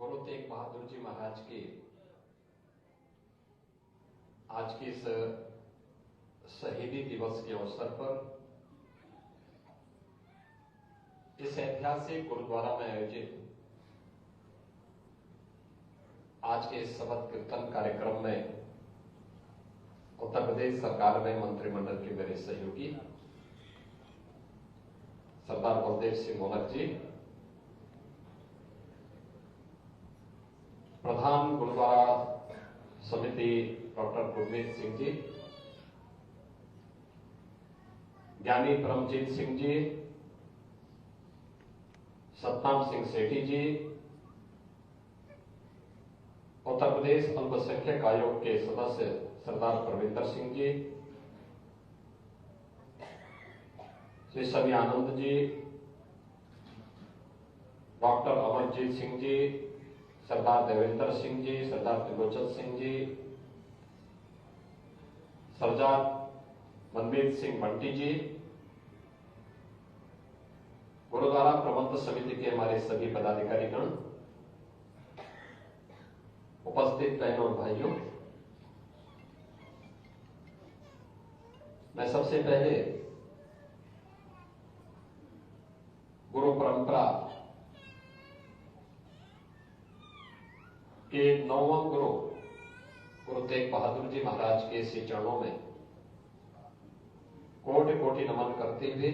गुरु तेग बहादुर जी महाराज के आज के इस शहीदी दिवस के अवसर पर इस ऐतिहासिक गुरुद्वारा में आयोजित आज के इस शपथ कीर्तन कार्यक्रम में उत्तर प्रदेश सरकार में मंत्रिमंडल के मेरे सहयोगी सरदार बलदेव सिंह मोहन जी, प्रधान गुरुद्वारा समिति डॉक्टर गुरमीत सिंह जी, ज्ञानी परमजीत सिंह जी, सतनाम सिंह सेठी जी, उत्तर प्रदेश अल्पसंख्यक आयोग के सदस्य सरदार परविंदर सिंह जी, श्री समी आनंद जी, डॉक्टर अमरजीत सिंह जी, सरदार देवेंद्र सिंह जी, सरदार त्रिलोचन सिंह जी, सरदार मनमीत सिंह बंटी जी, गुरुद्वारा प्रबंध समिति के हमारे सभी पदाधिकारीगण, उपस्थित बहनों और भाइयों, मैं सबसे पहले गुरु परंपरा के 9वां गुरु तेग बहादुर जी महाराज के श्री चरणों में कोटि कोटि नमन करते हुए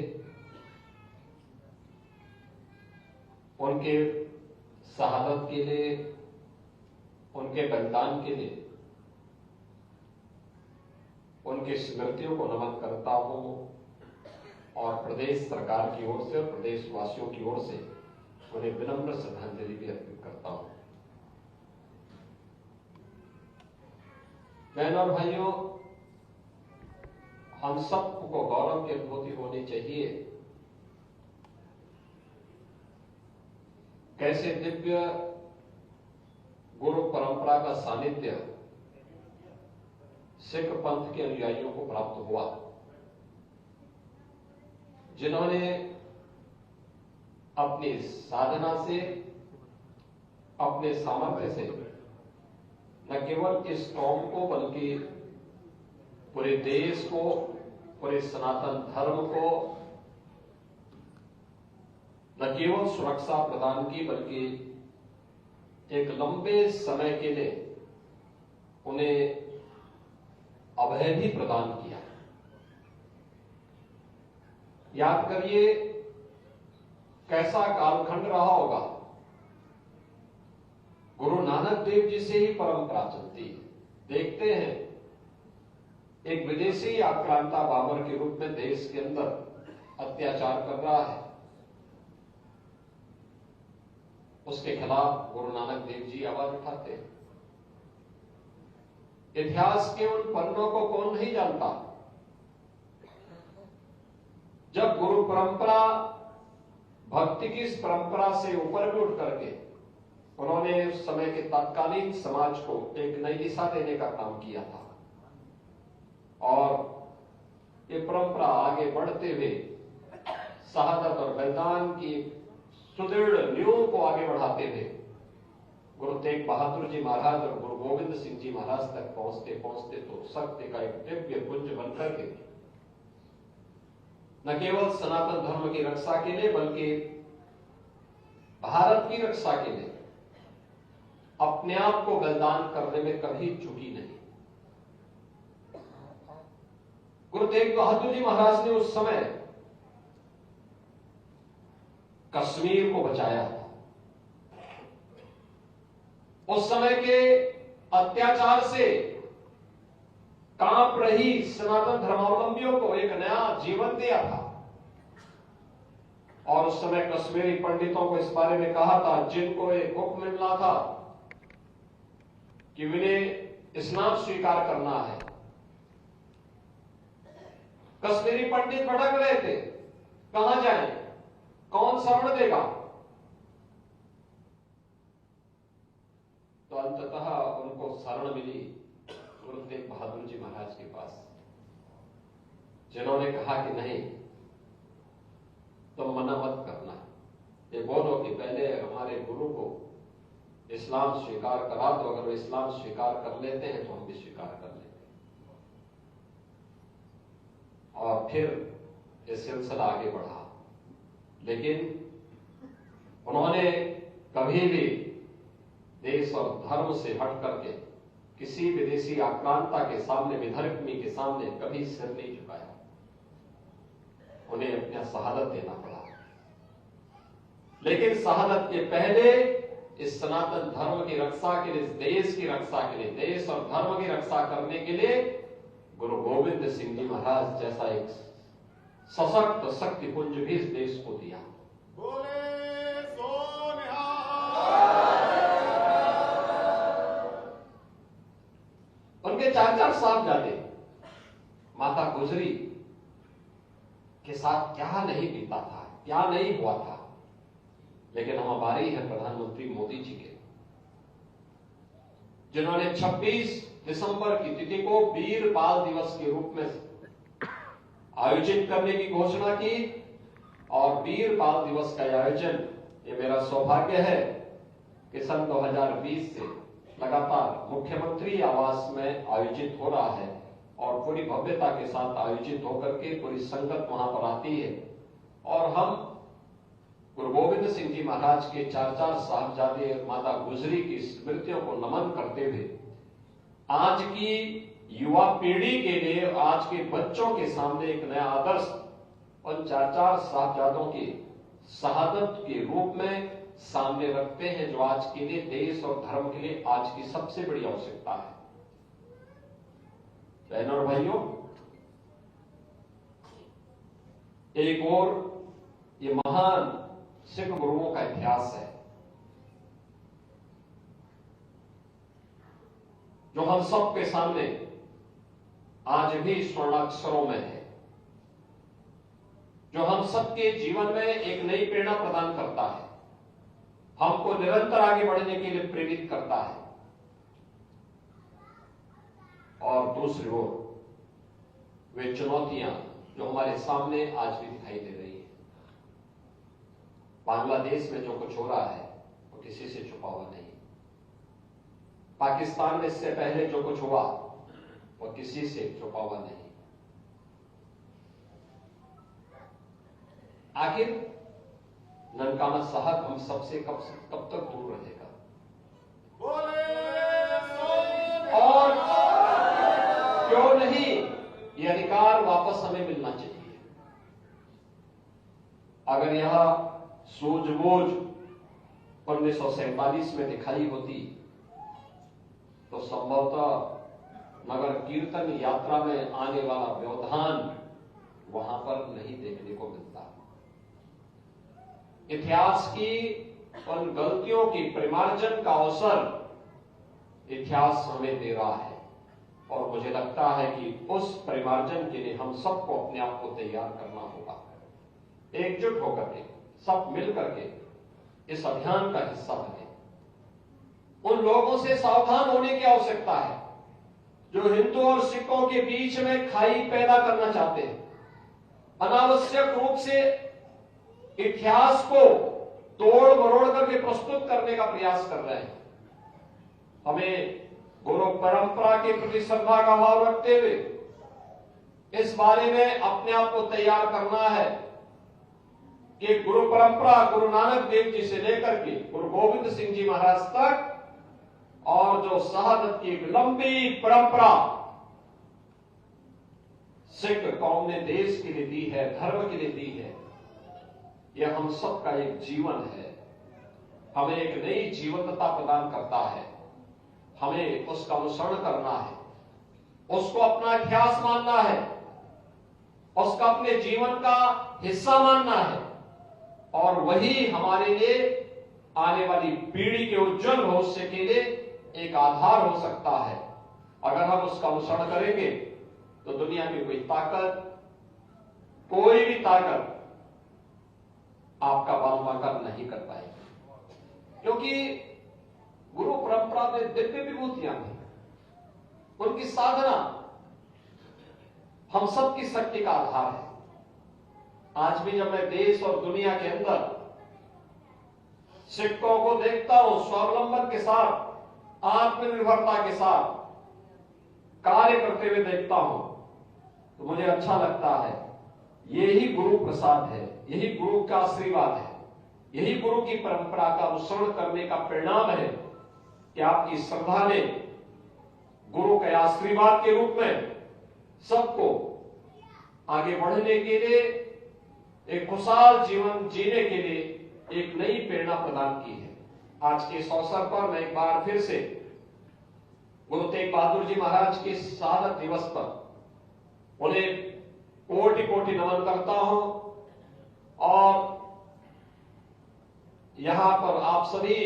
उनके शहादत के लिए, उनके बलिदान के लिए, उनकी स्मृतियों को नमन करता हूं और प्रदेश सरकार की ओर से और प्रदेश वासियों की ओर से उन्हें विनम्र श्रद्धांजलि भी अर्पित करता हूं। बहनों और भाइयों, हम सबको गौरव की अनुभूति होनी चाहिए कैसे दिव्य गुरु परंपरा का सानिध्य सिख पंथ के अनुयायियों को प्राप्त हुआ, जिन्होंने अपनी साधना से, अपने सामर्थ्य से न केवल इस कौम को बल्कि पूरे देश को, पूरे सनातन धर्म को न केवल सुरक्षा प्रदान की बल्कि एक लंबे समय के लिए उन्हें अभय भी प्रदान किया। याद करिए कैसा कालखंड रहा होगा। गुरु नानक देव जी से ही परंपरा चलती है। देखते हैं एक विदेशी आक्रांता बाबर के रूप में देश के अंदर अत्याचार कर रहा है, उसके खिलाफ गुरु नानक देव जी आवाज उठाते हैं। इतिहास के उन पन्नों को कौन नहीं जानता जब गुरु परंपरा भक्ति की इस परंपरा से ऊपर भी उठ करके उन्होंने उस समय के तत्कालीन समाज को एक नई दिशा देने का काम किया था और ये परंपरा आगे बढ़ते हुए शहादत और बलिदान की सुदृढ़ नींव को आगे बढ़ाते हुए गुरु तेग बहादुर जी महाराज और गुरु गोविंद सिंह जी महाराज तक पहुंचते पहुंचते तो सत्य का एक दिव्य पुंज बनकर के न केवल सनातन धर्म की रक्षा के लिए बल्कि भारत की रक्षा के लिए अपने आप को बलिदान करने में कभी चूकी नहीं। गुरु तेग बहादुर जी महाराज ने उस समय कश्मीर को बचाया था। उस समय के अत्याचार से कांप रही सनातन धर्मावलंबियों को एक नया जीवन दिया था और उस समय कश्मीरी पंडितों को इस बारे में कहा था, जिनको एक हुक्म मिला था कि उन्हें इस्लाम स्वीकार करना है। कश्मीरी पंडित भटक रहे थे, कहां जाएं, कौन शरण देगा। तो अंततः उनको शरण मिली गुरु तेग बहादुर जी महाराज के पास, जिन्होंने कहा कि नहीं, तुम मना मत करना, ये बोलो कि पहले हमारे गुरु को इस्लाम स्वीकार करा, तो अगर वो इस्लाम स्वीकार कर लेते हैं तो हम भी स्वीकार कर लेते हैं। और फिर ये सिलसिला आगे बढ़ा, लेकिन उन्होंने कभी भी देश और धर्म से हट करके किसी विदेशी आक्रांता के सामने, विधर्मी के सामने कभी सिर नहीं झुकाया। उन्हें अपना शहादत देना पड़ा, लेकिन शहादत के पहले इस सनातन धर्म की रक्षा के लिए, इस देश की रक्षा के लिए, देश और धर्म की रक्षा करने के लिए गुरु गोविंद सिंह जी महाराज जैसा एक सशक्त शक्तिपुंज भी इस देश को दिया। बोले सो निहाल। उनके 4 साहबजादे, माता गुजरी के साथ क्या नहीं बीता था, क्या नहीं हुआ था, लेकिन हम आभारी हैं प्रधानमंत्री मोदी जी के, जिन्होंने 26 दिसंबर की तिथि को वीर बाल दिवस के रूप में आयोजित करने की घोषणा की। और वीर बाल दिवस का आयोजन, ये मेरा सौभाग्य है कि सन 2020 से लगातार मुख्यमंत्री आवास में आयोजित हो रहा है और पूरी भव्यता के साथ आयोजित होकर के पूरी संगत वहां पर आती है। और हम गुरु गोविंद सिंह जी महाराज के 4 साहबजादे माता गुजरी की स्मृतियों को नमन करते हुए आज की युवा पीढ़ी के लिए, आज के बच्चों के सामने एक नया आदर्श उन 4 साहबजादों की शहादत के रूप में सामने रखते हैं, जो आज के लिए, देश और धर्म के लिए आज की सबसे बड़ी आवश्यकता है। बहनों और भाइयों, एक और ये महान सिख गुरुओं का इतिहास है जो हम सबके सामने आज भी स्वर्णाक्षरों में है, जो हम सबके जीवन में एक नई प्रेरणा प्रदान करता है, हमको निरंतर आगे बढ़ने के लिए प्रेरित करता है। और दूसरी ओर वे चुनौतियां जो हमारे सामने आज भी दिखाई दे रही है। बांग्लादेश में जो कुछ हो रहा है वो किसी से छुपा हुआ नहीं। पाकिस्तान में इससे पहले जो कुछ हुआ वो किसी से छुपा हुआ नहीं। आखिर ननकाना साहब हम सबसे कब तक दूर रहेगा? बोले सो और क्यों नहीं, ये अधिकार वापस हमें मिलना चाहिए। अगर यह सूझबूझ 1947 में दिखाई होती तो संभवतः नगर कीर्तन यात्रा में आने वाला व्यवधान वहां पर नहीं देखने को मिलता। इतिहास की उन गलतियों की परिमार्जन का अवसर इतिहास हमें दे रहा है और मुझे लगता है कि उस परिमार्जन के लिए हम सबको अपने आप को तैयार करना होगा। एकजुट होकर के, सब मिलकर के इस अभियान का हिस्सा बने। उन लोगों से सावधान होने की आवश्यकता है जो हिंदू और सिखों के बीच में खाई पैदा करना चाहते हैं, अनावश्यक रूप से इतिहास को तोड़ मरोड़ करके प्रस्तुत करने का प्रयास कर रहे हैं। हमें गुरु परंपरा के प्रति श्रद्धा का भाव रखते हुए इस बारे में अपने आप को तैयार करना है कि गुरु परंपरा गुरु नानक देव जी से लेकर के गुरु गोविंद सिंह जी महाराज तक और जो शहादत की एक लंबी परंपरा सिख कौम ने देश के लिए दी है, धर्म के लिए दी है, यह हम सबका एक जीवन है। हमें एक नई जीवंतता प्रदान करता है। हमें उसका अनुसरण करना है, उसको अपना इतिहास मानना है, उसका अपने जीवन का हिस्सा मानना है और वही हमारे लिए आने वाली पीढ़ी के उज्जवल भविष्य के लिए एक आधार हो सकता है। अगर हम उसका अनुसरण करेंगे तो दुनिया की कोई ताकत, कोई भी ताकत आपका बाल नहीं कर पाएगी, क्योंकि गुरु परंपरा में दिव्य विभूतियां थी। उनकी साधना हम सबकी शक्ति का आधार है। आज भी जब मैं देश और दुनिया के अंदर सिखों को देखता हूं, स्वावलंबन के के साथ आत्मनिर्भरता के साथ कार्य करते हुए देखता हूं तो मुझे अच्छा लगता है। यही गुरु प्रसाद है, यही गुरु का आशीर्वाद है, यही गुरु की परंपरा का अनुसरण करने का परिणाम है कि आपकी श्रद्धा ने गुरु के आशीर्वाद के रूप में सबको आगे बढ़ने के लिए, एक खुशहाल जीवन जीने के लिए एक नई प्रेरणा प्रदान की है। आज के इस अवसर पर मैं एक बार फिर से गुरु तेग बहादुर जी महाराज के शहादत दिवस पर उन्हें कोटि कोटि नमन करता हूं और यहां पर आप सभी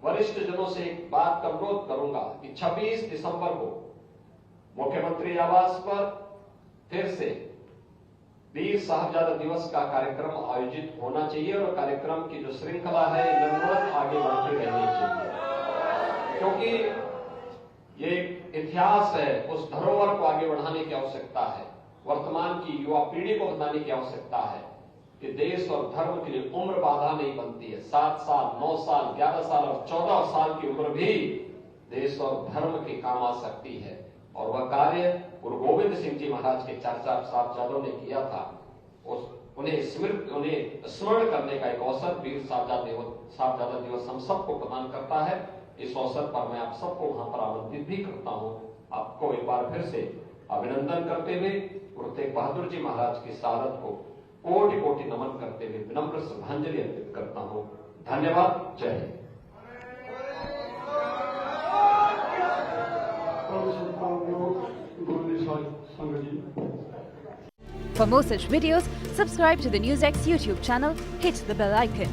वरिष्ठ जनों से एक बात का अनुरोध करूंगा कि 26 दिसंबर को मुख्यमंत्री आवास पर फिर से वीर साहबजादा दिवस का कार्यक्रम आयोजित होना चाहिए और कार्यक्रम की जो श्रृंखला है निरंतर आगे बढ़ती रहनी चाहिए, क्योंकि ये एक इतिहास है। उस धरोहर को आगे बढ़ाने की आवश्यकता है। वर्तमान की युवा पीढ़ी को बताने की आवश्यकता है कि देश और धर्म के लिए उम्र बाधा नहीं बनती है। 7 साल, 9 साल, 11 साल और 14 साल की उम्र भी देश और धर्म के काम आ सकती है। और वह कार्य गुरु गोविंद सिंह जी महाराज के 4 साहबजादों ने किया था। उन्हें स्मरण करने का एक अवसर वीर साहबजादा दिवस हम सबको प्रदान करता है। इस अवसर पर मैं आप सबको वहां पर आमंत्रित भी करता हूं। आपको एक बार फिर से अभिनंदन करते हुए गुरु तेग बहादुर जी महाराज की शहादत को कोटि कोटि नमन करते हुए विनम्र श्रद्धांजलि अर्पित करता हूं। धन्यवाद। जय Hind. For more such videos, subscribe to the NewsX YouTube channel, hit the bell icon.